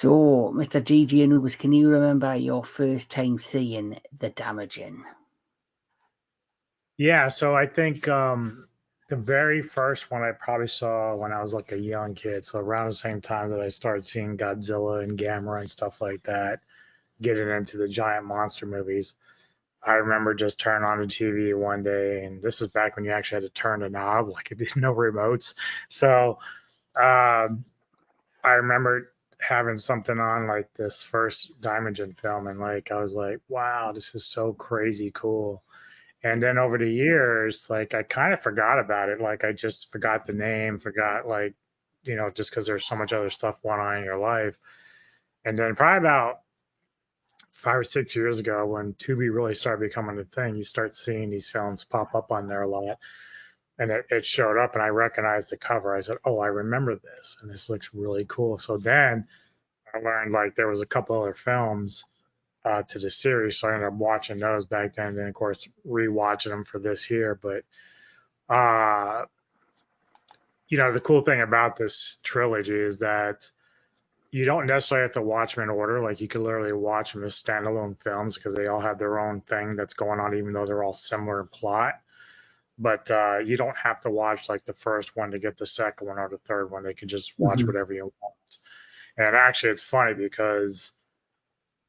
So, Mr. Gigi Anubis, can you remember your first time seeing the Daimajin? Yeah, so I think the very first one I probably saw when I was like a young kid. So around the same time that I started seeing Godzilla and Gamera and stuff like that, getting into the giant monster movies. I remember just turning on the TV one day, and this is back when you actually had to turn the knob, like there's no remotes. So um, I remember having something on like this first Daimajin film, and like I was like, wow, this is so crazy cool. And then over the years, like I kind of forgot about it. Like I just forgot the name, forgot like, just because there's so much other stuff going on in your life. And then probably about 5 or 6 years ago, when Tubi really started becoming a thing, you start seeing these films pop up on there a lot. And it showed up, and I recognized the cover. I said, "Oh, I remember this, and this looks really cool." So then I learned like there was a couple other films to the series, so I ended up watching those back then. And then, of course, rewatching them for this year. But uh, the cool thing about this trilogy is that you don't necessarily have to watch them in order. Like you could literally watch them as standalone films because they all have their own thing that's going on, even though they're all similar in plot. But you don't have to watch like the first one to get the second one or the third one. They can just watch Mm-hmm. whatever you want. And actually, it's funny because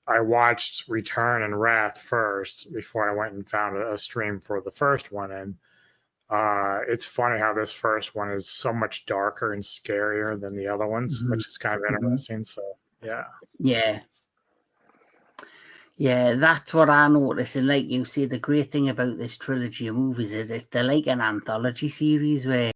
I watched Return and Wrath first before I went and found a stream for the first one. And it's funny how this first one is so much darker and scarier than the other ones, Mm-hmm. which is kind of interesting. So, yeah. Yeah. Yeah, that's what I noticed. And like you say, the great thing about this trilogy of movies is they're like an anthology series where